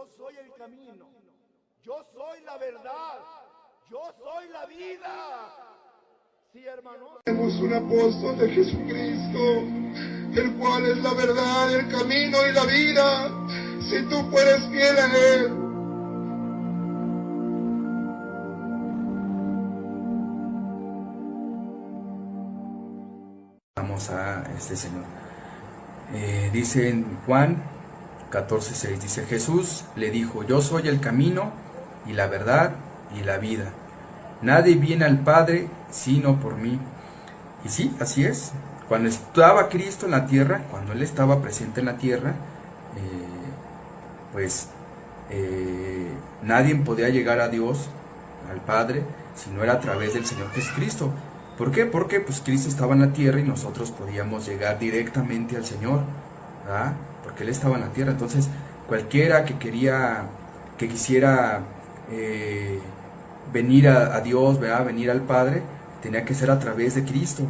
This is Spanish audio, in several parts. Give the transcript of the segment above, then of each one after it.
yo soy el camino, yo soy la verdad, yo soy la vida. Sí, hermano. Tenemos un apóstol de Jesucristo, el cual es la verdad, el camino y la vida. Si tú fueres fiel a Él. Vamos a este Señor. Dice en Juan 14:6, dice: Jesús le dijo: yo soy el camino y la verdad y la vida. Nadie viene al Padre sino por mí. Y sí, así es. Cuando estaba Cristo en la tierra, cuando Él estaba presente en la tierra, nadie podía llegar a Dios, al Padre, si no era a través del Señor Jesucristo. ¿Por qué? Porque pues Cristo estaba en la tierra y nosotros podíamos llegar directamente al Señor, ¿verdad? Porque Él estaba en la tierra. Entonces, cualquiera que quisiera venir a Dios, ¿verdad? Venir al Padre, tenía que ser a través de Cristo.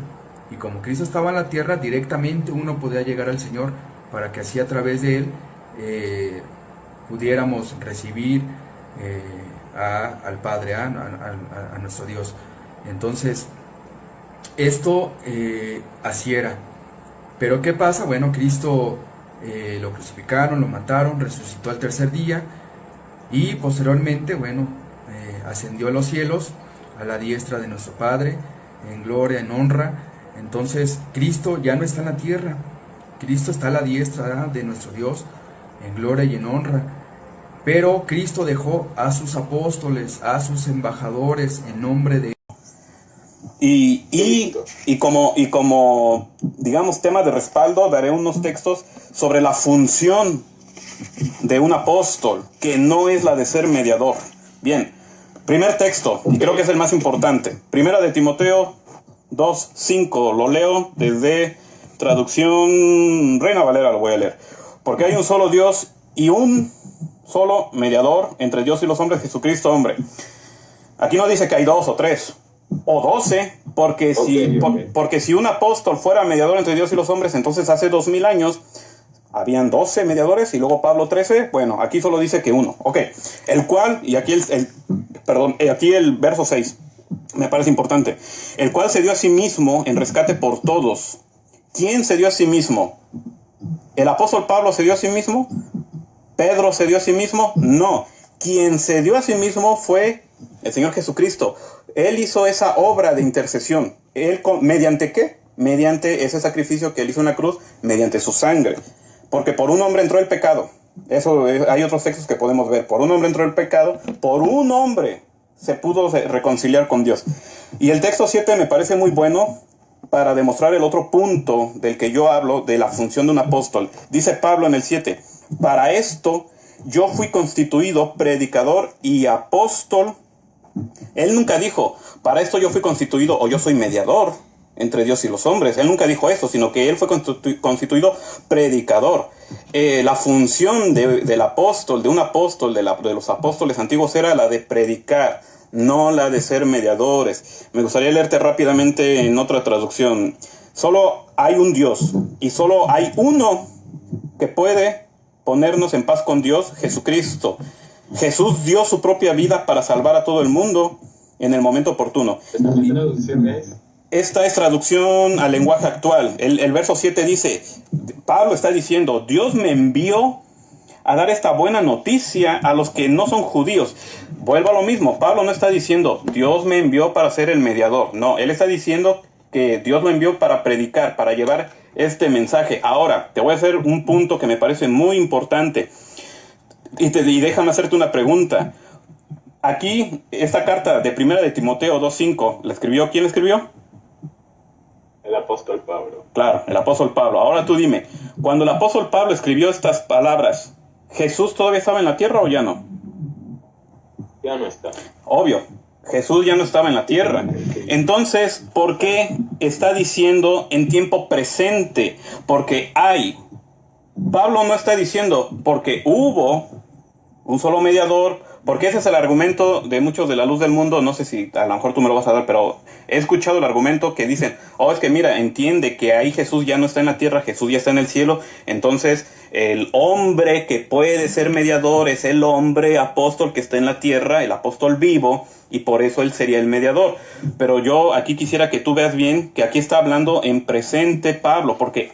Y como Cristo estaba en la tierra, directamente uno podía llegar al Señor, para que así a través de Él pudiéramos recibir al Padre, a nuestro Dios. Entonces, esto así era. Pero ¿qué pasa? Bueno, Cristo lo crucificaron, lo mataron, resucitó al tercer día y posteriormente, bueno, ascendió a los cielos, a la diestra de nuestro Padre, en gloria, en honra. Entonces, Cristo ya no está en la tierra, Cristo está a la diestra, ¿verdad?, de nuestro Dios, en gloria y en honra. Pero Cristo dejó a sus apóstoles, a sus embajadores, en nombre de Y como, digamos, tema de respaldo, daré unos textos sobre la función de un apóstol, que no es la de ser mediador. Bien, primer texto, y creo que es el más importante. Primera de Timoteo 2:5, lo leo desde traducción Reina Valera, lo voy a leer. Porque hay un solo Dios y un solo mediador entre Dios y los hombres, Jesucristo hombre. Aquí no dice que hay 2 o 3 o 12, porque si un apóstol fuera mediador entre Dios y los hombres, entonces hace 2000 años habían 12 mediadores y luego Pablo 13. Bueno, aquí solo dice que uno. Ok, el cual, y aquí aquí el verso 6 me parece importante. El cual se dio a sí mismo en rescate por todos. ¿Quién se dio a sí mismo? ¿El apóstol Pablo se dio a sí mismo? ¿Pedro se dio a sí mismo? No. Quien se dio a sí mismo fue el Señor Jesucristo. Él hizo esa obra de intercesión. ¿Mediante qué? Mediante ese sacrificio que Él hizo en la cruz, mediante su sangre. Porque por un hombre entró el pecado. Hay otros textos que podemos ver. Por un hombre entró el pecado, por un hombre se pudo reconciliar con Dios. Y el texto 7 me parece muy bueno para demostrar el otro punto del que yo hablo, de la función de un apóstol. Dice Pablo en el 7, para esto yo fui constituido predicador y apóstol. Él nunca dijo, para esto yo fui constituido, o yo soy mediador entre Dios y los hombres. Él nunca dijo eso, sino que él fue constituido predicador. La función del apóstol, de un apóstol, de los apóstoles antiguos, era la de predicar, no la de ser mediadores. Me gustaría leerte rápidamente en otra traducción. Solo hay un Dios y solo hay uno que puede ponernos en paz con Dios, Jesucristo. Jesús dio su propia vida para salvar a todo el mundo en el momento oportuno. ¿Esta traducción es? Esta es traducción al lenguaje actual. El verso 7 dice, Pablo está diciendo, Dios me envió a dar esta buena noticia a los que no son judíos. Vuelvo a lo mismo, Pablo no está diciendo, Dios me envió para ser el mediador. No, él está diciendo que Dios lo envió para predicar, para llevar este mensaje. Ahora, te voy a hacer un punto que me parece muy importante. Y déjame hacerte una pregunta. Aquí, esta carta de Primera de Timoteo 2:5, ¿la escribió? ¿Quién la escribió? El apóstol Pablo. Claro, el apóstol Pablo. Ahora tú dime, cuando el apóstol Pablo escribió estas palabras, ¿Jesús todavía estaba en la tierra o ya no? Ya no está. Obvio, Jesús ya no estaba en la tierra. Entonces, ¿por qué está diciendo en tiempo presente? Porque Pablo no está diciendo porque hubo un solo mediador, Porque ese es el argumento de muchos de la luz del mundo. No sé si a lo mejor tú me lo vas a dar, pero he escuchado el argumento que dicen, oh, es que mira, entiende que ahí Jesús ya no está en la tierra, Jesús ya está en el cielo. Entonces el hombre que puede ser mediador es el hombre apóstol que está en la tierra, el apóstol vivo, y por eso él sería el mediador. Pero yo aquí quisiera que tú veas bien que aquí está hablando en presente Pablo, porque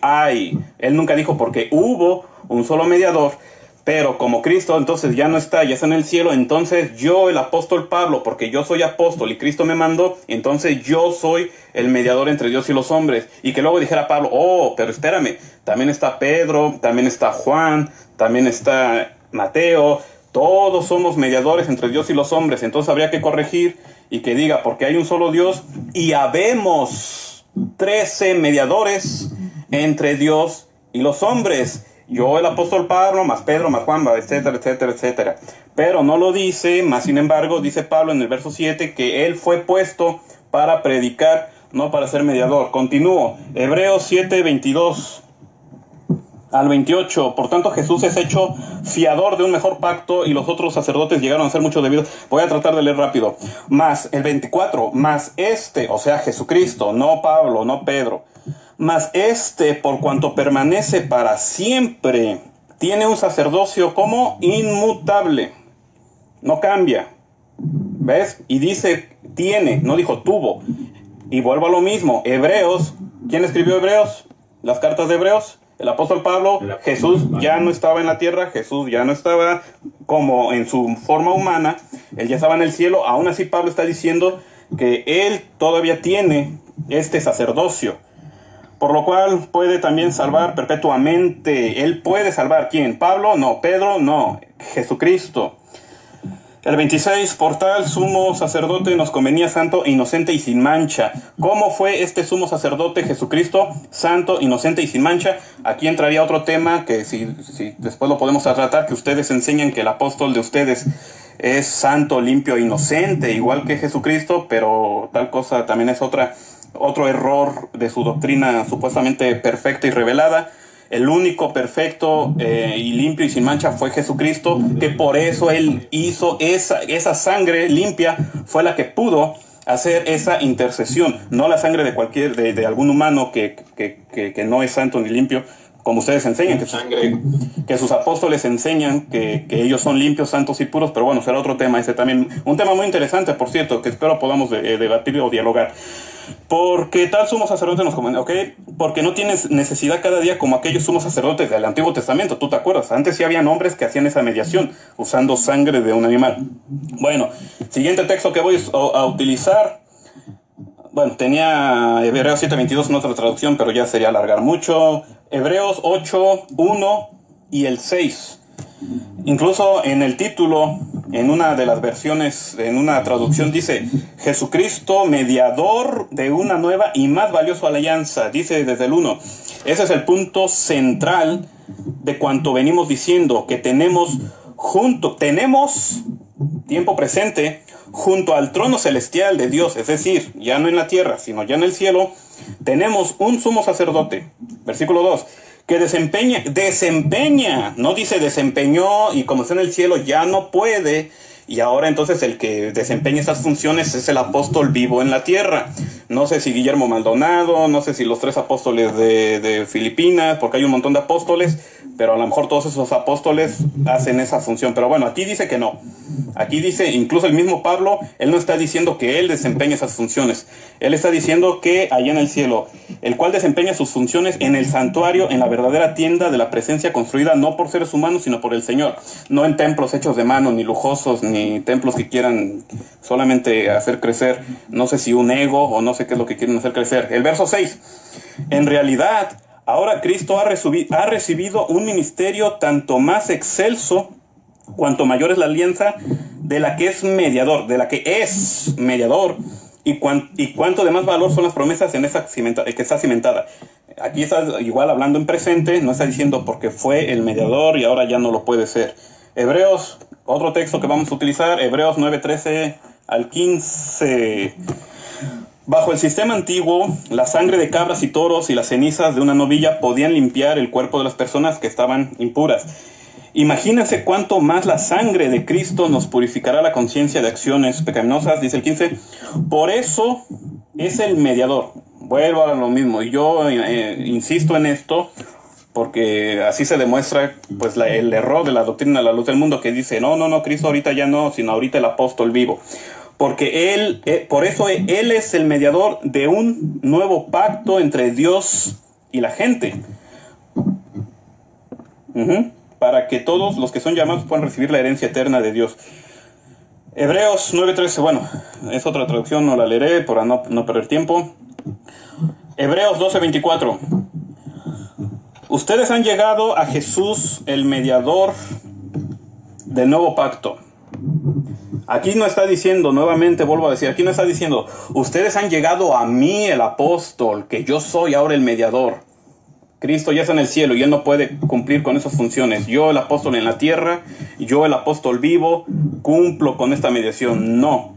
él nunca dijo porque hubo un solo mediador. Pero como Cristo entonces ya no está, ya está en el cielo, entonces yo, el apóstol Pablo, porque yo soy apóstol y Cristo me mandó, entonces yo soy el mediador entre Dios y los hombres. Y que luego dijera Pablo, oh, pero espérame, también está Pedro, también está Juan, también está Mateo, todos somos mediadores entre Dios y los hombres. Entonces habría que corregir y que diga, porque hay un solo Dios y habemos 13 mediadores entre Dios y los hombres. Yo, el apóstol Pablo, más Pedro, más Juan, etcétera, etcétera, etcétera. Pero no lo dice, más sin embargo, dice Pablo en el verso 7 que él fue puesto para predicar, no para ser mediador. Continúo. Hebreos 7, 22 al 28. Por tanto, Jesús es hecho fiador de un mejor pacto y los otros sacerdotes llegaron a ser mucho debidos. Voy a tratar de leer rápido. Más el 24, más o sea, Jesucristo, no Pablo, no Pedro. Mas por cuanto permanece para siempre, tiene un sacerdocio como inmutable. No cambia. ¿Ves? Y dice tiene, no dijo tuvo. Y vuelvo a lo mismo. Hebreos, ¿quién escribió Hebreos? Las cartas de Hebreos. El apóstol Pablo. Jesús ya no estaba en la tierra. Jesús ya no estaba como en su forma humana. Él ya estaba en el cielo. Aún así Pablo está diciendo que él todavía tiene este sacerdocio. Por lo cual puede también salvar perpetuamente. Él puede salvar. ¿Quién? ¿Pablo? No. ¿Pedro? No. Jesucristo. El 26, por tal sumo sacerdote nos convenía santo, inocente y sin mancha. ¿Cómo fue este sumo sacerdote Jesucristo? Santo, inocente y sin mancha. Aquí entraría otro tema que si después lo podemos tratar, que ustedes enseñan que el apóstol de ustedes es santo, limpio e inocente, igual que Jesucristo, pero tal cosa también es otro error de su doctrina supuestamente perfecta y revelada. El único perfecto y limpio y sin mancha fue Jesucristo, que por eso él hizo esa sangre limpia, fue la que pudo hacer esa intercesión, no la sangre de algún humano que no es santo ni limpio, como ustedes enseñan, que sus apóstoles enseñan que ellos son limpios, santos y puros. Pero bueno, será otro tema, ese también, un tema muy interesante, por cierto, que espero podamos debatir o dialogar. Porque tal sumo sacerdote nos conviene, ¿ok? Porque no tienes necesidad cada día como aquellos sumos sacerdotes del Antiguo Testamento, ¿tú te acuerdas? Antes sí habían hombres que hacían esa mediación, usando sangre de un animal. Bueno, siguiente texto que voy a utilizar. Bueno, tenía Hebreos 7:22 en otra traducción, pero ya sería alargar mucho. Hebreos 8:1 y el 6. Incluso en el título, en una de las versiones, en una traducción dice Jesucristo, mediador de una nueva y más valiosa alianza. Dice desde el 1. Ese es el punto central de cuanto venimos diciendo, que tenemos tiempo presente, junto al trono celestial de Dios, es decir, ya no en la tierra, sino ya en el cielo, tenemos un sumo sacerdote. Versículo 2. Que desempeña, no dice desempeñó y como está en el cielo ya no puede, y ahora entonces el que desempeña esas funciones es el apóstol vivo en la tierra. No sé si Guillermo Maldonado, no sé si los 3 apóstoles de Filipinas, porque hay un montón de apóstoles, pero a lo mejor todos esos apóstoles hacen esa función. Pero bueno, aquí dice que no. Aquí dice, incluso el mismo Pablo, él no está diciendo que él desempeña esas funciones. Él está diciendo que allá en el cielo, el cual desempeña sus funciones en el santuario, en la verdadera tienda de la presencia construida no por seres humanos, sino por el Señor. No en templos hechos de mano, ni lujosos, ni templos que quieran solamente hacer crecer, no sé si un ego o no sé qué es lo que quieren hacer crecer. El verso 6. En realidad, ahora Cristo ha recibido un ministerio tanto más excelso cuanto mayor es la alianza de la que es mediador, y cuánto de más valor son las promesas en esa que está cimentada. Aquí está igual hablando en presente, no está diciendo porque fue el mediador y ahora ya no lo puede ser. Hebreos, otro texto que vamos a utilizar, Hebreos 9:13 al 15. Bajo el sistema antiguo, la sangre de cabras y toros y las cenizas de una novilla podían limpiar el cuerpo de las personas que estaban impuras. Imagínense cuánto más la sangre de Cristo nos purificará la conciencia de acciones pecaminosas, dice el 15. Por eso es el mediador. Vuelvo a lo mismo. Yo insisto en esto porque así se demuestra pues el error de la doctrina de la luz del mundo, que dice, no, Cristo ahorita ya no, sino ahorita el apóstol vivo. Porque por eso Él es el mediador de un nuevo pacto entre Dios y la gente. Para que todos los que son llamados puedan recibir la herencia eterna de Dios. Hebreos 9:13, bueno, es otra traducción, no la leeré para no perder tiempo. Hebreos 12:24. Ustedes han llegado a Jesús, el mediador del nuevo pacto. Aquí no está diciendo, nuevamente vuelvo a decir, aquí no está diciendo, ustedes han llegado a mí, el apóstol, que yo soy ahora el mediador. Cristo ya está en el cielo y Él no puede cumplir con esas funciones. Yo, el apóstol en la tierra, yo, el apóstol vivo, cumplo con esta mediación. No.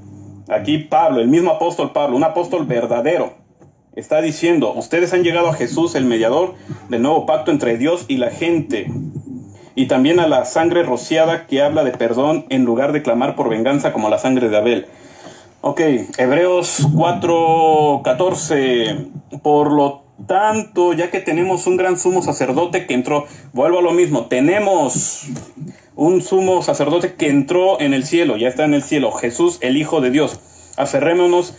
Aquí Pablo, el mismo apóstol Pablo, un apóstol verdadero, está diciendo, ustedes han llegado a Jesús, el mediador del nuevo pacto entre Dios y la gente. Y también a la sangre rociada que habla de perdón en lugar de clamar por venganza como la sangre de Abel. Ok, Hebreos 4:14. Por lo tanto, ya que tenemos un gran sumo sacerdote que entró, vuelvo a lo mismo, tenemos un sumo sacerdote que entró en el cielo, ya está en el cielo, Jesús, el Hijo de Dios. Aferrémonos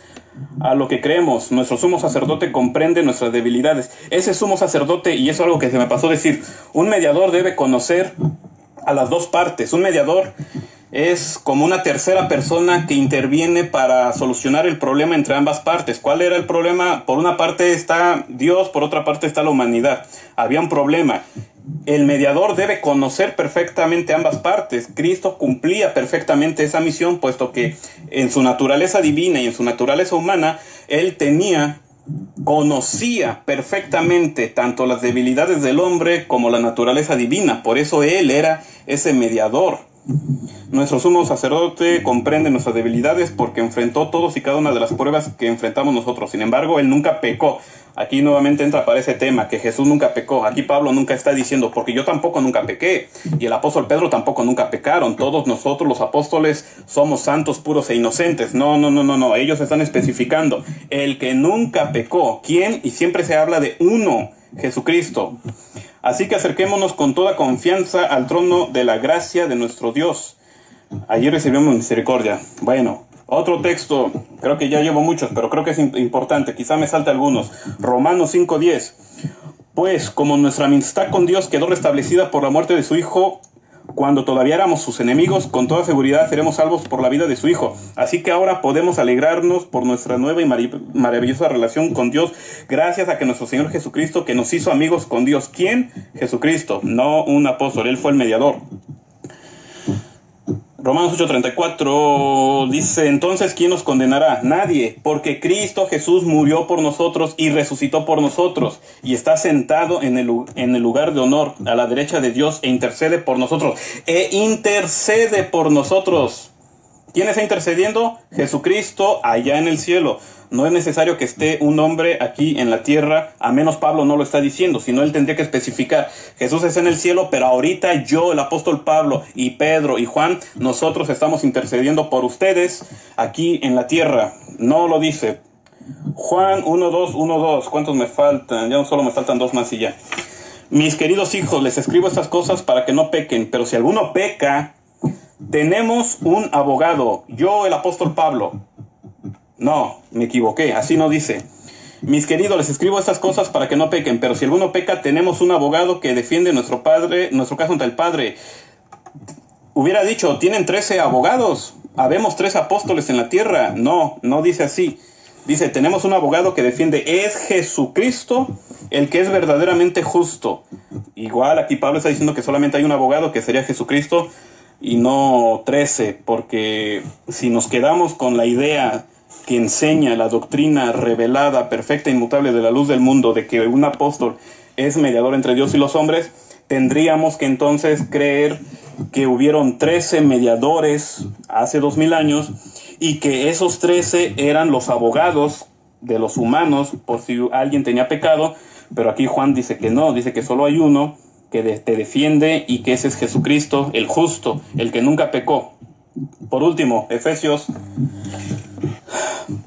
a lo que creemos. Nuestro sumo sacerdote comprende nuestras debilidades. Ese sumo sacerdote, y eso es algo que se me pasó decir, un mediador debe conocer a las dos partes. Un mediador es como una tercera persona que interviene para solucionar el problema entre ambas partes. ¿Cuál era el problema? Por una parte está Dios, por otra parte está la humanidad. Había un problema. El mediador debe conocer perfectamente ambas partes. Cristo cumplía perfectamente esa misión, puesto que en su naturaleza divina y en su naturaleza humana, Él conocía perfectamente tanto las debilidades del hombre como la naturaleza divina. Por eso Él era ese mediador. Nuestro sumo sacerdote comprende nuestras debilidades porque enfrentó todos y cada una de las pruebas que enfrentamos nosotros. Sin embargo, Él nunca pecó. Aquí nuevamente entra para ese tema, que Jesús nunca pecó. Aquí Pablo nunca está diciendo, porque yo tampoco nunca pequé. Y el apóstol Pedro tampoco nunca pecaron. Todos nosotros, los apóstoles, somos santos, puros e inocentes. No. Ellos están especificando. El que nunca pecó. ¿Quién? Y siempre se habla de uno, Jesucristo. Así que acerquémonos con toda confianza al trono de la gracia de nuestro Dios. Allí recibimos misericordia. Bueno, otro texto, creo que ya llevo muchos, pero creo que es importante, quizá me salte algunos. Romanos 5:10. Pues, como nuestra amistad con Dios quedó restablecida por la muerte de su Hijo, cuando todavía éramos sus enemigos, con toda seguridad seremos salvos por la vida de su Hijo. Así que ahora podemos alegrarnos por nuestra nueva y maravillosa relación con Dios, gracias a que nuestro Señor Jesucristo, que nos hizo amigos con Dios. ¿Quién? Jesucristo, no un apóstol, Él fue el mediador. Romanos 8:34 dice, entonces, ¿quién nos condenará? Nadie, porque Cristo Jesús murió por nosotros y resucitó por nosotros, y está sentado en el lugar de honor a la derecha de Dios e intercede por nosotros. ¿Quién está intercediendo? Jesucristo allá en el cielo. No es necesario que esté un hombre aquí en la tierra, a menos Pablo no lo está diciendo, sino él tendría que especificar. Jesús está en el cielo, pero ahorita yo, el apóstol Pablo y Pedro y Juan, nosotros estamos intercediendo por ustedes aquí en la tierra. No lo dice. Juan 1:2. ¿Cuántos me faltan? Ya solo me faltan 2 más y ya. Mis queridos hijos, les escribo estas cosas para que no pequen, pero si alguno peca, tenemos un abogado. Yo, el apóstol Pablo. No, me equivoqué, así no dice. Mis queridos, les escribo estas cosas para que no pequen, pero si alguno peca, tenemos un abogado que defiende nuestro caso ante el Padre. Hubiera dicho, tienen 13 abogados, habemos 3 apóstoles en la tierra. No dice así. Dice, tenemos un abogado que defiende, es Jesucristo, el que es verdaderamente justo. Igual aquí Pablo está diciendo que solamente hay un abogado, que sería Jesucristo, y no 13, porque si nos quedamos con la idea que enseña la doctrina revelada, perfecta e inmutable de la luz del mundo, de que un apóstol es mediador entre Dios y los hombres, tendríamos que entonces creer que hubieron 13 mediadores hace 2000 años y que esos 13 eran los abogados de los humanos por si alguien tenía pecado, pero aquí Juan dice que no, dice que solo hay uno, que te defiende y que ese es Jesucristo, el justo, el que nunca pecó. Por último, Efesios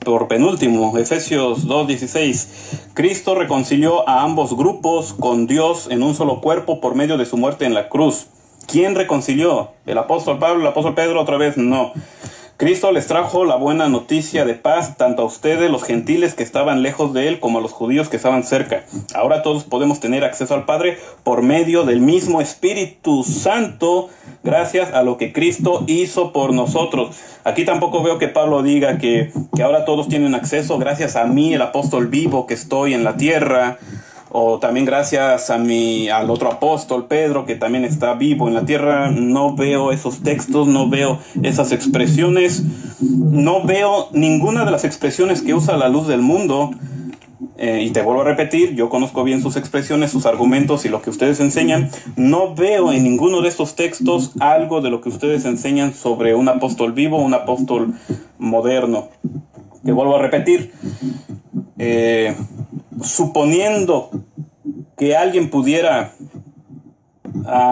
2:16. Cristo reconcilió a ambos grupos con Dios en un solo cuerpo por medio de su muerte en la cruz. ¿Quién reconcilió? ¿El apóstol Pablo, el apóstol Pedro otra vez? No. Cristo les trajo la buena noticia de paz tanto a ustedes, los gentiles que estaban lejos de él, como a los judíos que estaban cerca. Ahora todos podemos tener acceso al Padre por medio del mismo Espíritu Santo, gracias a lo que Cristo hizo por nosotros. Aquí tampoco veo que Pablo diga que ahora todos tienen acceso gracias a mí, el apóstol vivo que estoy en la tierra, o también gracias al otro apóstol Pedro que también está vivo en la tierra. No veo esos textos, no veo esas expresiones, no veo ninguna de las expresiones que usa la luz del mundo. Y te vuelvo a repetir, yo conozco bien sus expresiones, sus argumentos y lo que ustedes enseñan. No veo en ninguno de estos textos algo de lo que ustedes enseñan sobre un apóstol vivo, un apóstol moderno. Te vuelvo a repetir, suponiendo que alguien pudiera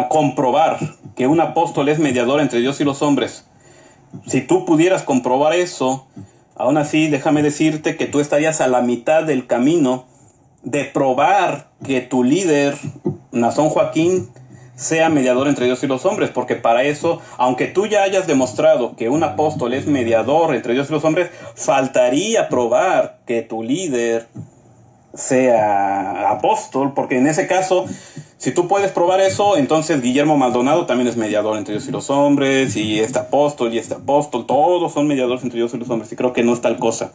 comprobar que un apóstol es mediador entre Dios y los hombres, si tú pudieras comprobar eso, aún así déjame decirte que tú estarías a la mitad del camino de probar que tu líder, Nazón Joaquín, sea mediador entre Dios y los hombres, porque para eso, aunque tú ya hayas demostrado que un apóstol es mediador entre Dios y los hombres, faltaría probar que tu líder sea apóstol, porque en ese caso, si tú puedes probar eso, entonces Guillermo Maldonado también es mediador entre Dios y los hombres, y este apóstol, todos son mediadores entre Dios y los hombres, y creo que no es tal cosa.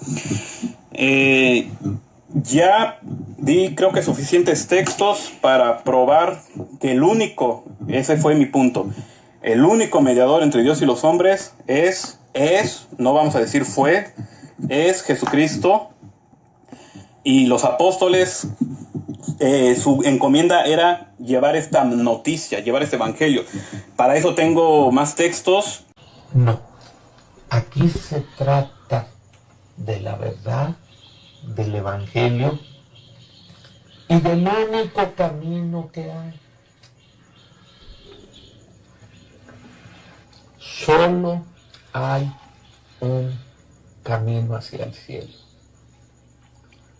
Ya di, creo que suficientes textos para probar que ese fue mi punto, el único mediador entre Dios y los hombres es, no vamos a decir fue, es Jesucristo. Y los apóstoles, su encomienda era llevar esta noticia, llevar este evangelio. Para eso tengo más textos. No, aquí se trata de la verdad, del evangelio y del único camino que hay. Solo hay un camino hacia el cielo.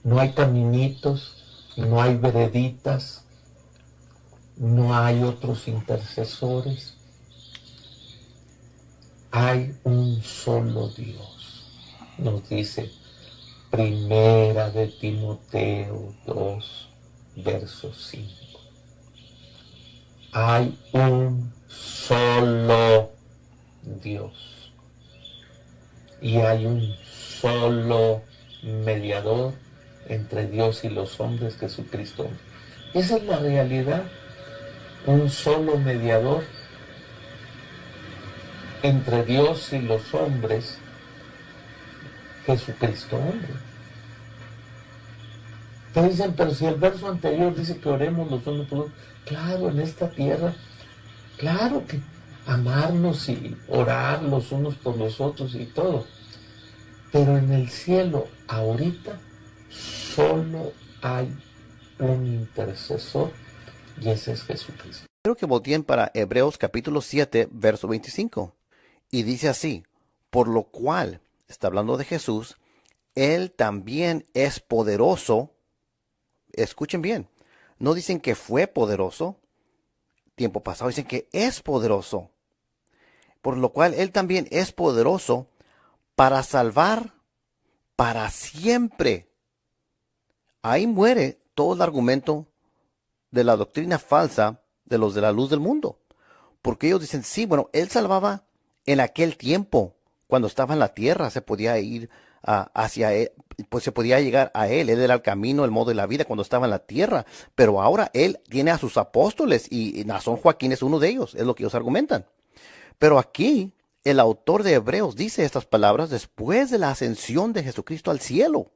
No hay caminitos, no hay vereditas, no hay otros intercesores. Hay un solo Dios. Nos dice Primera de Timoteo 2, verso 5. Hay un solo Dios. Y hay un solo mediador entre Dios y los hombres, Jesucristo. Esa es la realidad. Un solo mediador entre Dios y los hombres, Jesucristo hombre. Te dicen, pero si el verso anterior dice que oremos los unos por los otros. Claro, en esta tierra, claro que amarnos y orar los unos por los otros y todo. Pero en el cielo, ahorita, solo hay un intercesor y ese es Jesucristo. Quiero que volteen para Hebreos capítulo 7, verso 25. Y dice así, por lo cual, está hablando de Jesús, Él también es poderoso. Escuchen bien, no dicen que fue poderoso, tiempo pasado, dicen que es poderoso. Por lo cual Él también es poderoso para salvar para siempre. Ahí muere todo el argumento de la doctrina falsa de los de la luz del mundo. Porque ellos dicen, sí, bueno, Él salvaba en aquel tiempo, cuando estaba en la tierra, se podía ir hacia Él, pues se podía llegar a Él. Él era el camino, el modo y la vida cuando estaba en la tierra. Pero ahora Él tiene a sus apóstoles y Nazón Joaquín es uno de ellos, es lo que ellos argumentan. Pero aquí el autor de Hebreos dice estas palabras después de la ascensión de Jesucristo al cielo.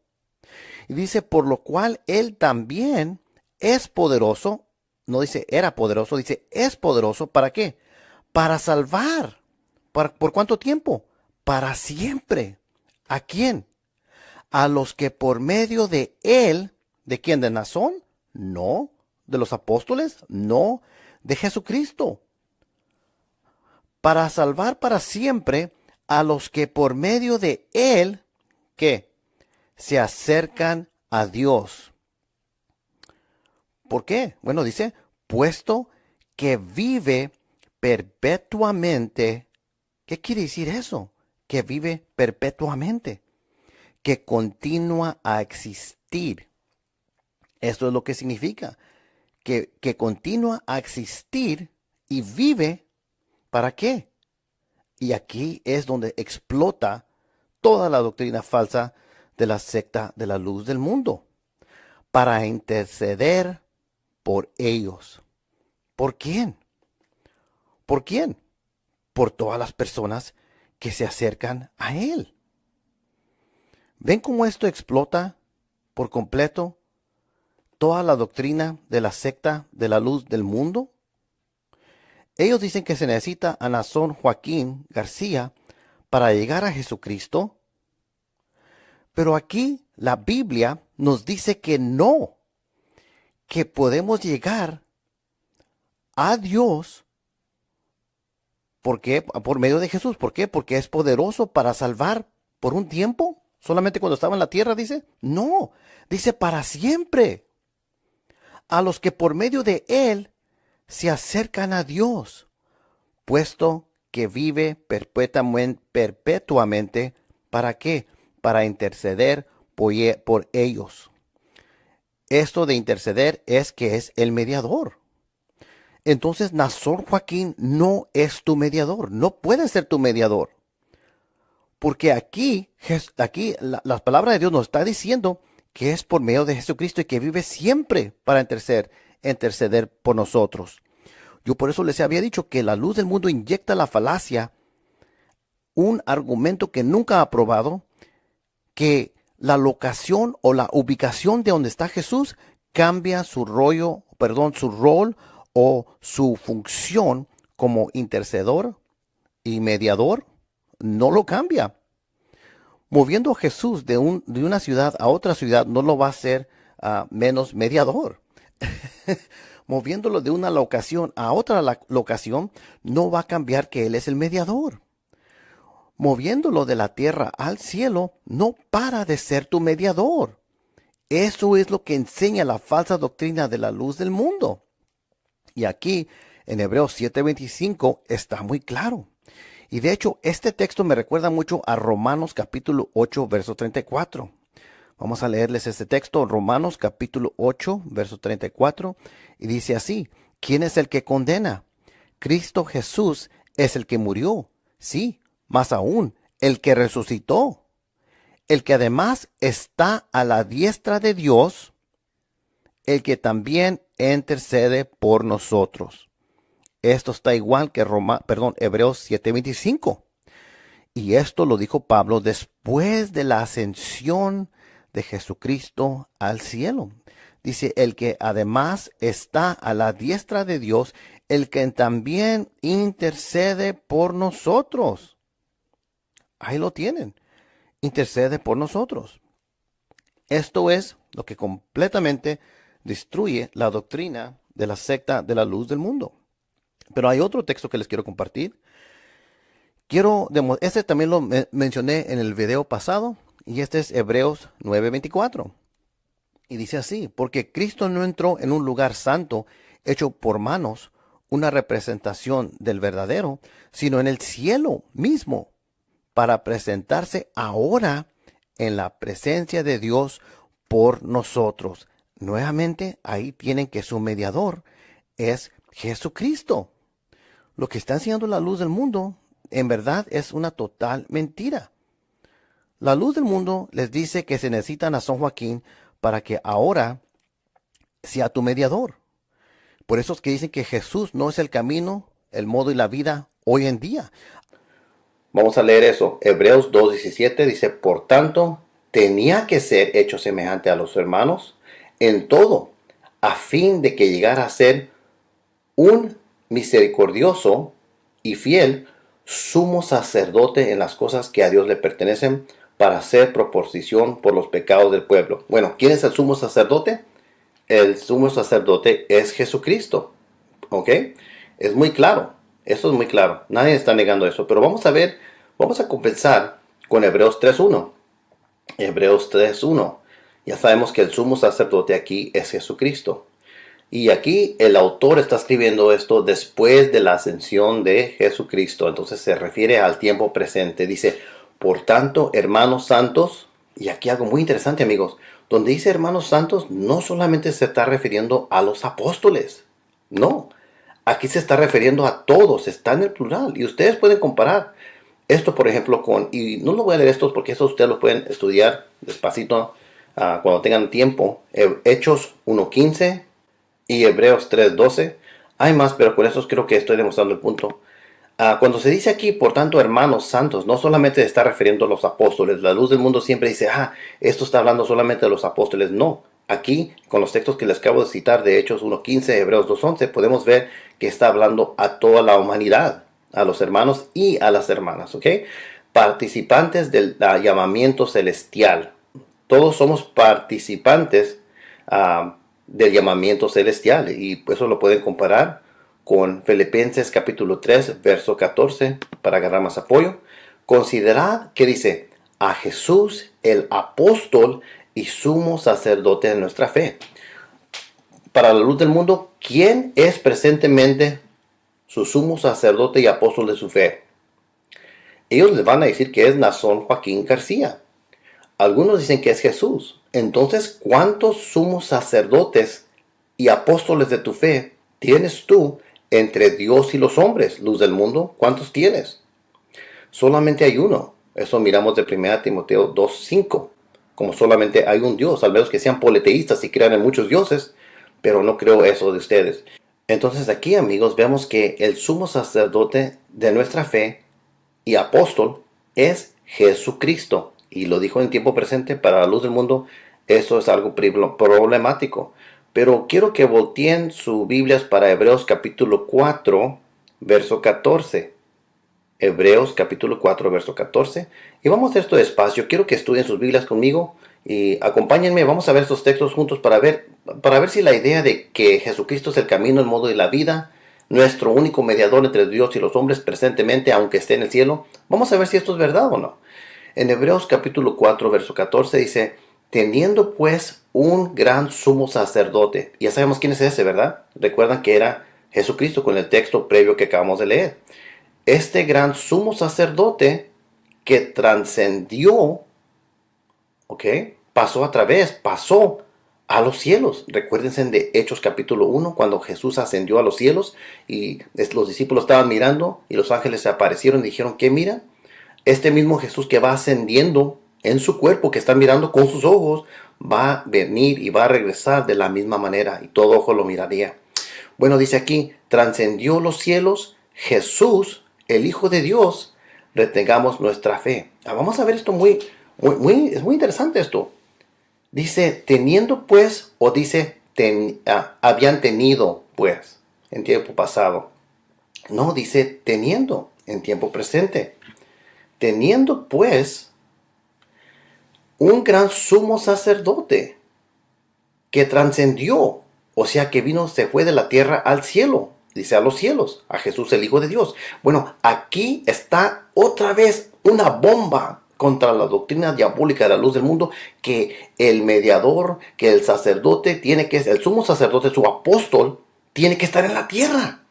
Y dice, por lo cual Él también es poderoso, no dice era poderoso, dice es poderoso, ¿para qué? Para salvar. ¿Por cuánto tiempo? Para siempre. ¿A quién? A los que por medio de Él, ¿de quién? ¿De Nazón? No. ¿De los apóstoles? No. de Jesucristo, para salvar para siempre a los que por medio de Él, ¿qué? Se acercan a Dios. ¿Por qué? Bueno, dice, puesto que vive perpetuamente. ¿Qué quiere decir eso? Que vive perpetuamente, que continúa a existir. Esto es lo que significa, que continúa a existir y vive. ¿Para qué? Y aquí es donde explota toda la doctrina falsa de la secta de la luz del mundo, para interceder por ellos. ¿Por quién? ¿Por quién? Por todas las personas que se acercan a Él. ¿Ven cómo esto explota por completo toda la doctrina de la secta de la luz del mundo? Ellos dicen que se necesita a Nazón Joaquín García para llegar a Jesucristo. Pero aquí la Biblia nos dice que no, que podemos llegar a Dios. ¿Por qué? Por medio de Jesús. ¿Por qué? Porque es poderoso para salvar por un tiempo. Solamente cuando estaba en la tierra, dice. No, dice para siempre. A los que por medio de Él se acercan a Dios, puesto que vive perpetuamente. ¿Para qué? Para interceder por ellos. Esto de interceder es que es el mediador. Entonces, Nazón Joaquín no es tu mediador, no puede ser tu mediador. Porque aquí la palabra de Dios nos está diciendo que es por medio de Jesucristo y que vive siempre para interceder por nosotros. Yo por eso les había dicho que la luz del mundo inyecta la falacia, un argumento que nunca ha probado, que la locación o la ubicación de donde está Jesús cambia su rol o su función como intercedor y mediador. No lo cambia. Moviendo a Jesús de una ciudad a otra ciudad no lo va a hacer menos mediador. Moviéndolo de una locación a otra locación no va a cambiar que Él es el mediador. Moviéndolo de la tierra al cielo no para de ser tu mediador. Eso es lo que enseña la falsa doctrina de la luz del mundo. Y aquí en Hebreos 7:25 está muy claro. Y de hecho, este texto me recuerda mucho a Romanos capítulo 8, verso 34. Vamos a leerles este texto, Romanos capítulo 8, verso 34, y dice así: ¿quién es el que condena? Cristo Jesús es el que murió, sí, más aún, el que resucitó, el que además está a la diestra de Dios, el que también intercede por nosotros. Esto está igual que Hebreos 7:25. Y esto lo dijo Pablo después de la ascensión de Jesucristo al cielo. Dice, el que además está a la diestra de Dios, el que también intercede por nosotros. Ahí lo tienen. Intercede por nosotros. Esto es lo que completamente destruye la doctrina de la secta de la luz del mundo. Pero hay otro texto que les quiero compartir. Este también lo mencioné en el video pasado, y este es Hebreos 9:24. Y dice así: porque Cristo no entró en un lugar santo hecho por manos, una representación del verdadero, sino en el cielo mismo, para presentarse ahora en la presencia de Dios por nosotros. Nuevamente, ahí tienen que su mediador es Jesucristo. Lo que está enseñando la luz del mundo, en verdad, es una total mentira. La luz del mundo les dice que se necesitan a San Joaquín para que ahora sea tu mediador. Por eso es que dicen que Jesús no es el camino, el modo y la vida hoy en día. Vamos a leer eso. Hebreos 2:17 dice: por tanto, tenía que ser hecho semejante a los hermanos en todo, a fin de que llegara a ser un misericordioso y fiel sumo sacerdote en las cosas que a Dios le pertenecen, para hacer proposición por los pecados del pueblo. Bueno, ¿quién es el sumo sacerdote? El sumo sacerdote es Jesucristo. ¿Ok? Es muy claro. Eso es muy claro. Nadie está negando eso. Pero vamos a ver, vamos a compensar con Hebreos 3.1. Hebreos 3.1. Ya sabemos que el sumo sacerdote aquí es Jesucristo. Y aquí el autor está escribiendo esto después de la ascensión de Jesucristo. Entonces se refiere al tiempo presente. Dice, por tanto, hermanos santos, y aquí algo muy interesante, amigos, donde dice hermanos santos, no solamente se está refiriendo a los apóstoles. No, aquí se está refiriendo a todos, está en el plural. Y ustedes pueden comparar esto, por ejemplo, con, y no lo voy a leer estos porque eso ustedes lo pueden estudiar despacito cuando tengan tiempo. Hechos 1.15 y Hebreos 3.12. Hay más, pero con eso creo que estoy demostrando el punto. Cuando se dice aquí, por tanto, hermanos santos, no solamente se está refiriendo a los apóstoles. La luz del mundo siempre dice, esto está hablando solamente de los apóstoles. No, aquí, con los textos que les acabo de citar de Hechos 1.15, Hebreos 2.11, podemos ver que está hablando a toda la humanidad, a los hermanos y a las hermanas, ¿ok? Participantes del llamamiento celestial. Todos somos participantes del llamamiento celestial, y eso lo pueden comparar con Filipenses capítulo 3, verso 14, para agarrar más apoyo. Considerad que dice, a Jesús el apóstol y sumo sacerdote de nuestra fe. Para la luz del mundo, ¿quién es presentemente su sumo sacerdote y apóstol de su fe? Ellos les van a decir que es Nazón Joaquín García. Algunos dicen que es Jesús. Entonces, ¿cuántos sumos sacerdotes y apóstoles de tu fe tienes tú entre Dios y los hombres, luz del mundo? ¿Cuántos tienes? Solamente hay uno. Eso miramos de 1 Timoteo 2.5. Como solamente hay un Dios, al menos que sean politeístas y crean en muchos dioses, pero no creo eso de ustedes. Entonces aquí, amigos, vemos que el sumo sacerdote de nuestra fe y apóstol es Jesucristo. Y lo dijo en tiempo presente para la luz del mundo. Eso es algo problemático. Pero quiero que volteen sus Biblias para Hebreos capítulo 4, verso 14. Hebreos capítulo 4, verso 14. Y vamos a hacer esto despacio. Quiero que estudien sus Biblias conmigo y acompáñenme. Vamos a ver estos textos juntos para ver si la idea de que Jesucristo es el camino, el modo y la vida, nuestro único mediador entre Dios y los hombres presentemente, aunque esté en el cielo, vamos a ver si esto es verdad o no. En Hebreos capítulo 4, verso 14 dice, teniendo pues un gran sumo sacerdote. Ya sabemos quién es ese, ¿verdad? Recuerdan que era Jesucristo con el texto previo que acabamos de leer. Este gran sumo sacerdote que trascendió, pasó a los cielos. Recuérdense de Hechos capítulo 1, cuando Jesús ascendió a los cielos y los discípulos estaban mirando y los ángeles se aparecieron y dijeron, ¿qué miran? Este mismo Jesús que va ascendiendo en su cuerpo, que está mirando con sus ojos, va a venir y va a regresar de la misma manera y todo ojo lo miraría. Bueno, dice aquí, trascendió los cielos, Jesús, el Hijo de Dios, retengamos nuestra fe. Vamos a ver esto es muy interesante esto. Dice, teniendo pues, o dice, habían tenido pues, en tiempo pasado. No, dice, teniendo, en tiempo presente. Teniendo pues un gran sumo sacerdote que trascendió, o sea que se fue de la tierra al cielo, dice a los cielos, a Jesús el Hijo de Dios. Bueno, aquí está otra vez una bomba contra la doctrina diabólica de la luz del mundo, que el mediador, que el sacerdote el sumo sacerdote, su apóstol, tiene que estar en la tierra.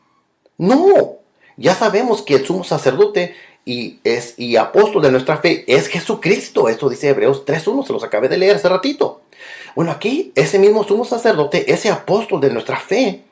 No, ya sabemos que el sumo sacerdote y apóstol de nuestra fe es Jesucristo. Esto dice Hebreos 3.1, se los acabé de leer hace ratito. Bueno, aquí ese mismo sumo sacerdote, ese apóstol de nuestra fe,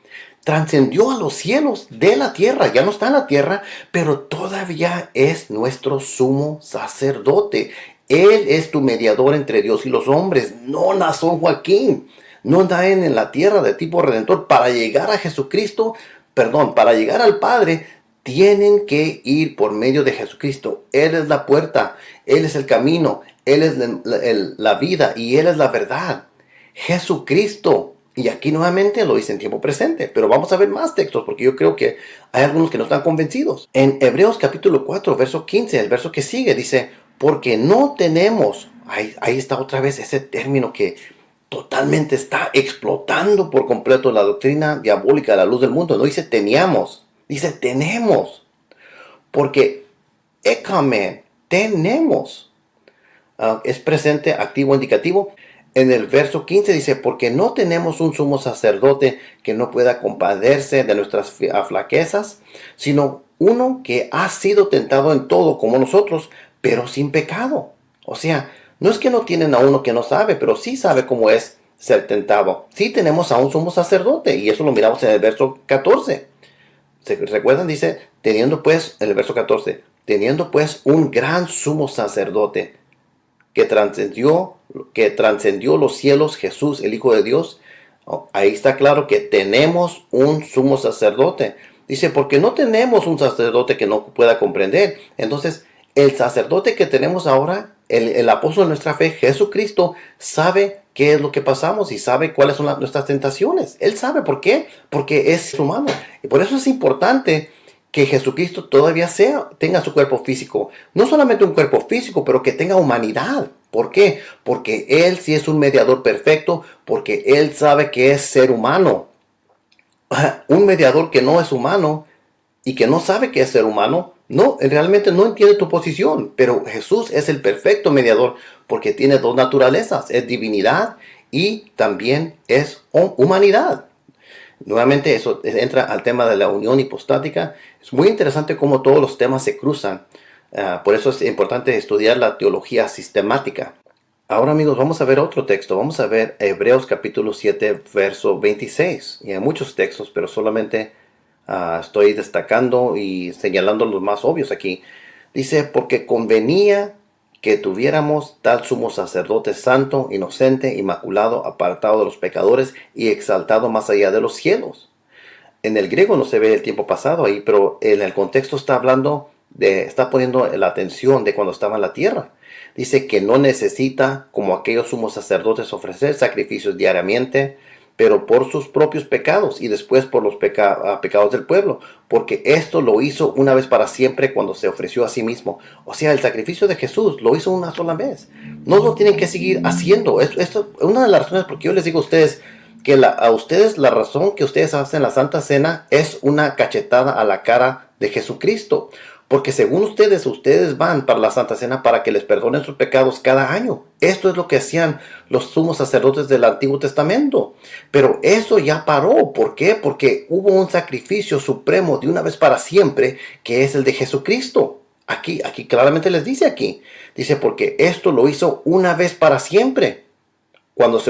trascendió a los cielos de la tierra. Ya no está en la tierra, pero todavía es nuestro sumo sacerdote. Él es tu mediador entre Dios y los hombres, no Nazón Joaquín. No anda en la tierra de tipo redentor. Para llegar a Jesucristo, para llegar al Padre, tienen que ir por medio de Jesucristo. Él es la puerta, Él es el camino, Él es la vida y Él es la verdad. Jesucristo. Y aquí nuevamente lo dice en tiempo presente. Pero vamos a ver más textos porque yo creo que hay algunos que no están convencidos. En Hebreos capítulo 4, verso 15, el verso que sigue dice, porque no tenemos, ahí está otra vez ese término que totalmente está explotando por completo la doctrina diabólica de la luz del mundo. No dice teníamos, dice tenemos. Porque ekamen, tenemos. Es presente, activo, indicativo. En el verso 15 dice, porque no tenemos un sumo sacerdote que no pueda compadecerse de nuestras flaquezas, sino uno que ha sido tentado en todo como nosotros, pero sin pecado. O sea, no es que no tienen a uno que no sabe, pero sí sabe cómo es ser tentado. Sí tenemos a un sumo sacerdote, y eso lo miramos en el verso 14. ¿Se recuerdan? Dice, teniendo pues, en el verso 14, teniendo pues un gran sumo sacerdote que trascendió los cielos, Jesús, el Hijo de Dios. Ahí está claro que tenemos un sumo sacerdote. Dice, porque no tenemos un sacerdote que no pueda comprender. Entonces, el sacerdote que tenemos ahora, el apóstol de nuestra fe, Jesucristo, sabe qué es lo que pasamos y sabe cuáles son nuestras tentaciones. Él sabe por qué, porque es humano. Y por eso es importante que Jesucristo todavía tenga su cuerpo físico. No solamente un cuerpo físico, pero que tenga humanidad. ¿Por qué? Porque Él sí es un mediador perfecto, porque Él sabe que es ser humano. Un mediador que no es humano y que no sabe que es ser humano, realmente no entiende tu posición. Pero Jesús es el perfecto mediador porque tiene dos naturalezas. Es divinidad y también es humanidad. Nuevamente eso entra al tema de la unión hipostática. Es muy interesante cómo todos los temas se cruzan. Por eso es importante estudiar la teología sistemática. Ahora, amigos, vamos a ver otro texto. Vamos a ver Hebreos capítulo 7, verso 26. Y hay muchos textos, pero solamente estoy destacando y señalando los más obvios aquí. Dice, porque convenía que tuviéramos tal sumo sacerdote santo, inocente, inmaculado, apartado de los pecadores y exaltado más allá de los cielos. En el griego no se ve el tiempo pasado ahí, pero en el contexto está poniendo la atención de cuando estaba en la tierra. Dice que no necesita, como aquellos sumos sacerdotes, ofrecer sacrificios diariamente, pero por sus propios pecados y después por los pecados del pueblo, porque esto lo hizo una vez para siempre cuando se ofreció a sí mismo. O sea, el sacrificio de Jesús lo hizo una sola vez. No lo tienen que seguir haciendo. Esto es una de las razones por qué yo les digo a ustedes que a ustedes la razón que ustedes hacen la Santa Cena es una cachetada a la cara de Jesucristo. Porque según ustedes van para la Santa Cena para que les perdonen sus pecados cada año. Esto es lo que hacían los sumos sacerdotes del Antiguo Testamento. Pero eso ya paró. ¿Por qué? Porque hubo un sacrificio supremo de una vez para siempre, que es el de Jesucristo. Aquí claramente les dice aquí. Dice, porque esto lo hizo una vez para siempre, cuando se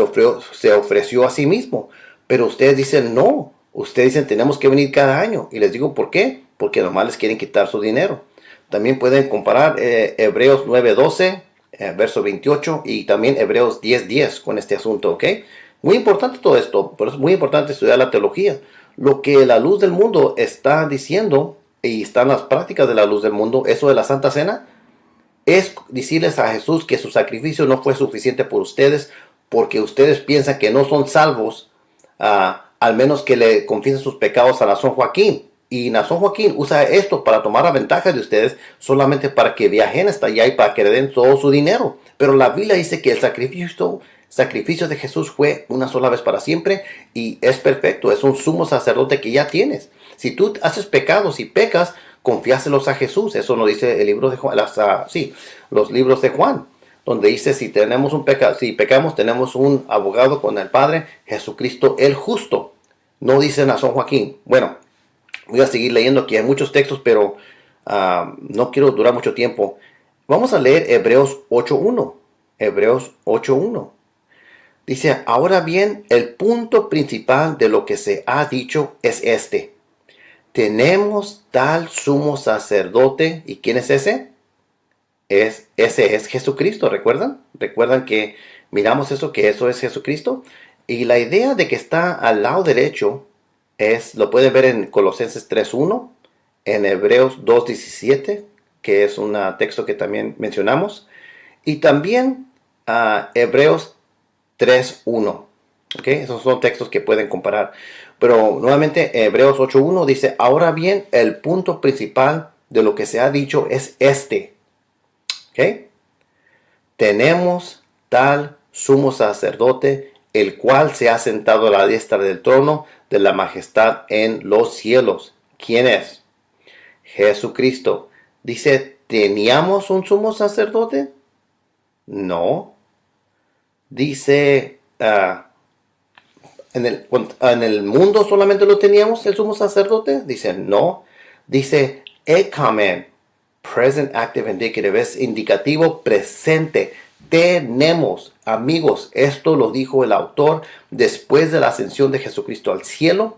ofreció a sí mismo. Pero ustedes dicen no. Ustedes dicen tenemos que venir cada año. Y les digo, ¿por qué? Porque nomás les quieren quitar su dinero. También pueden comparar Hebreos 9:12, verso 28, y también Hebreos 10:10 con este asunto, ¿ok? Muy importante todo esto, por eso es muy importante estudiar la teología. Lo que la luz del mundo está diciendo, y están las prácticas de la luz del mundo, eso de la Santa Cena, es decirles a Jesús que su sacrificio no fue suficiente por ustedes, porque ustedes piensan que no son salvos, al menos que le confiesen sus pecados a Nazón Joaquín. Y Nazón Joaquín usa esto para tomar la ventaja de ustedes, solamente para que viajen hasta allá y para que le den todo su dinero. Pero la Biblia dice que el sacrificio de Jesús fue una sola vez para siempre y es perfecto. Es un sumo sacerdote que ya tienes. Si tú haces pecados y pecas, confiáselos a Jesús. Eso nos dice el libro de Juan, los libros de Juan, donde dice si pecamos, tenemos un abogado con el Padre, Jesucristo el justo. No dice Nazón Joaquín. Bueno, voy a seguir leyendo aquí. Hay muchos textos, pero no quiero durar mucho tiempo. Vamos a leer Hebreos 8:1. Hebreos 8:1. Dice, ahora bien, el punto principal de lo que se ha dicho es este. Tenemos tal sumo sacerdote. ¿Y quién es ese? Ese es Jesucristo, ¿recuerdan? ¿Recuerdan que miramos eso, que eso es Jesucristo? Y la idea de que está al lado derecho lo pueden ver en Colosenses 3:1, en Hebreos 2:17, que es un texto que también mencionamos, y también Hebreos 3:1. ¿Okay? Esos son textos que pueden comparar. Pero nuevamente Hebreos 8:1 dice, ahora bien, el punto principal de lo que se ha dicho es este. ¿Okay? Tenemos tal sumo sacerdote el cual se ha sentado a la diestra del trono de la majestad en los cielos. ¿Quién es? Jesucristo. Dice, ¿teníamos un sumo sacerdote? No. Dice, ¿en el mundo solamente lo teníamos el sumo sacerdote? Dice, no. Dice, ekamen, present active indicative, es indicativo presente. Tenemos, amigos, esto lo dijo el autor después de la ascensión de Jesucristo al cielo.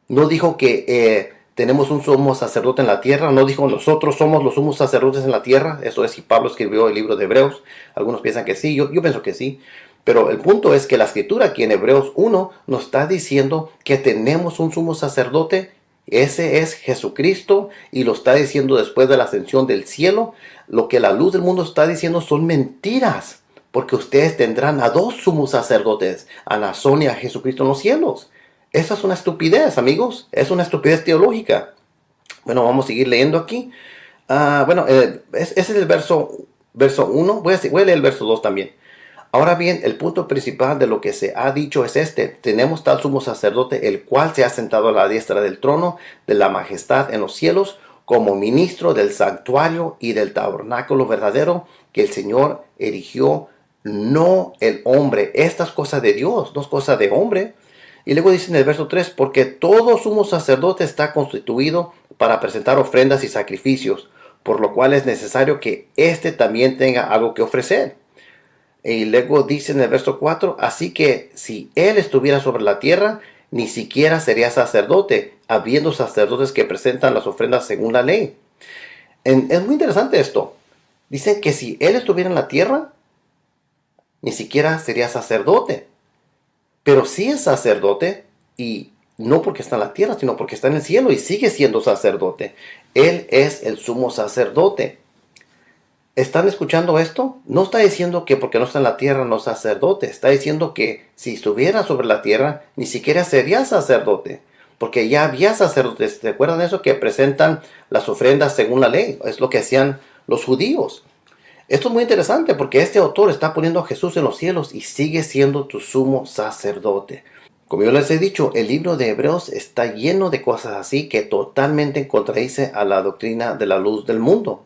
No dijo que tenemos un sumo sacerdote en la tierra, no dijo nosotros somos los sumos sacerdotes en la tierra. Eso es si Pablo escribió el libro de Hebreos. Algunos piensan que sí, yo pienso que sí. Pero el punto es que la escritura aquí en Hebreos 1 nos está diciendo que tenemos un sumo sacerdote. Ese es Jesucristo y lo está diciendo después de la ascensión del cielo. Lo que la luz del mundo está diciendo son mentiras, porque ustedes tendrán a dos sumos sacerdotes, a Nazón y a Jesucristo en los cielos. Esa es una estupidez, amigos, es una estupidez teológica. Bueno, vamos a seguir leyendo aquí. Ese es el verso 1, voy a leer el verso 2 también. Ahora bien, el punto principal de lo que se ha dicho es este: tenemos tal sumo sacerdote, el cual se ha sentado a la diestra del trono de la majestad en los cielos, como ministro del santuario y del tabernáculo verdadero que el Señor erigió, no el hombre. Estas cosas de Dios, no es cosa de hombre. Y luego dice en el verso 3, porque todo sumo sacerdote está constituido para presentar ofrendas y sacrificios, por lo cual es necesario que éste también tenga algo que ofrecer. Y luego dice en el verso 4, así que si él estuviera sobre la tierra, ni siquiera sería sacerdote, habiendo sacerdotes que presentan las ofrendas según la ley. Es muy interesante esto. Dicen que si él estuviera en la tierra, ni siquiera sería sacerdote. Pero sí es sacerdote, y no porque está en la tierra, sino porque está en el cielo y sigue siendo sacerdote. Él es el sumo sacerdote. ¿Están escuchando esto? No está diciendo que porque no está en la tierra no es sacerdote. Está diciendo que si estuviera sobre la tierra, ni siquiera sería sacerdote. Porque ya había sacerdotes. ¿Se acuerdan de eso? Que presentan las ofrendas según la ley. Es lo que hacían los judíos. Esto es muy interesante porque este autor está poniendo a Jesús en los cielos y sigue siendo tu sumo sacerdote. Como yo les he dicho, el libro de Hebreos está lleno de cosas así que totalmente contradice a la doctrina de la luz del mundo.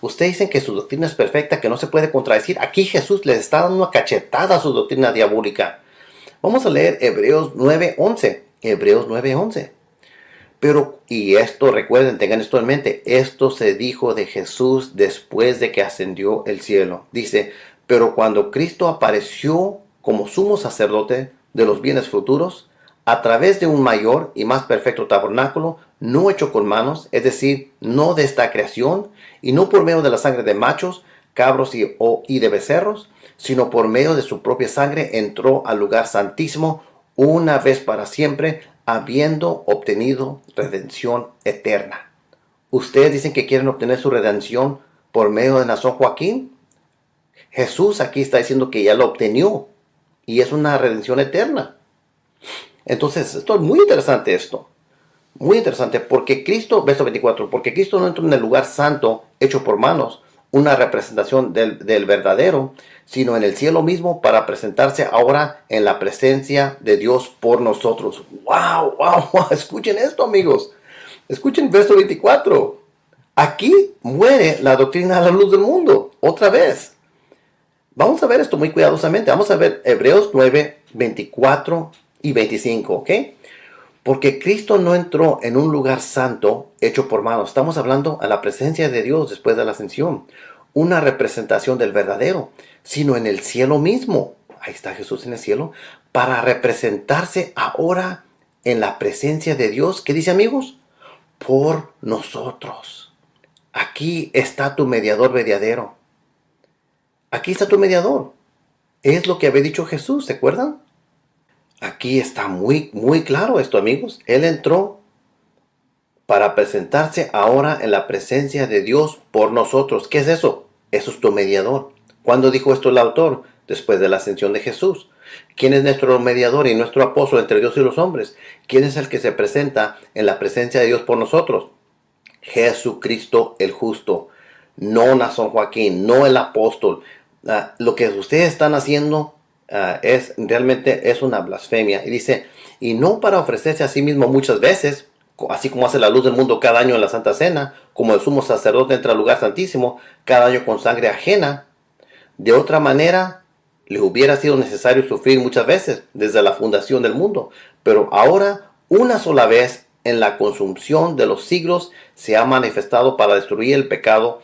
Ustedes dicen que su doctrina es perfecta, que no se puede contradecir. Aquí Jesús les está dando una cachetada a su doctrina diabólica. Vamos a leer Hebreos 9:11. Hebreos 9:11. Y esto, recuerden, tengan esto en mente, esto se dijo de Jesús después de que ascendió al cielo. Dice, pero cuando Cristo apareció como sumo sacerdote de los bienes futuros, a través de un mayor y más perfecto tabernáculo, no hecho con manos, es decir, no de esta creación, y no por medio de la sangre de machos, cabros y de becerros, sino por medio de su propia sangre, entró al lugar santísimo una vez para siempre, habiendo obtenido redención eterna. Ustedes dicen que quieren obtener su redención por medio de Nazón Joaquín. Jesús aquí está diciendo que ya lo obtenió y es una redención eterna. Entonces, esto es muy interesante esto. Muy interesante porque Cristo, verso 24, porque Cristo no entró en el lugar santo hecho por manos, una representación del verdadero, sino en el cielo mismo para presentarse ahora en la presencia de Dios por nosotros. ¡Wow! ¡Wow! ¡Wow! Escuchen esto, amigos. Escuchen verso 24. Aquí muere la doctrina de la luz del mundo. Otra vez. Vamos a ver esto muy cuidadosamente. Vamos a ver Hebreos 9, 24 y 25, ¿ok? Porque Cristo no entró en un lugar santo hecho por manos. Estamos hablando a la presencia de Dios después de la ascensión. Una representación del verdadero, sino en el cielo mismo. Ahí está Jesús en el cielo. Para representarse ahora en la presencia de Dios. ¿Qué dice, amigos? Por nosotros. Aquí está tu mediador verdadero. Aquí está tu mediador. Es lo que había dicho Jesús, ¿se acuerdan? Aquí está muy, muy claro esto, amigos. Él entró para presentarse ahora en la presencia de Dios por nosotros. ¿Qué es eso? Eso es tu mediador. ¿Cuándo dijo esto el autor? Después de la ascensión de Jesús. ¿Quién es nuestro mediador y nuestro apóstol entre Dios y los hombres? ¿Quién es el que se presenta en la presencia de Dios por nosotros? Jesucristo el justo. No Nazón Joaquín, no el apóstol. Lo que ustedes están haciendo realmente es una blasfemia. Y dice, y no para ofrecerse a sí mismo muchas veces, así como hace la luz del mundo cada año en la Santa Cena, como el sumo sacerdote entra al lugar santísimo cada año con sangre ajena. De otra manera, les hubiera sido necesario sufrir muchas veces desde la fundación del mundo. Pero ahora, una sola vez, en la consumación de los siglos, se ha manifestado para destruir el pecado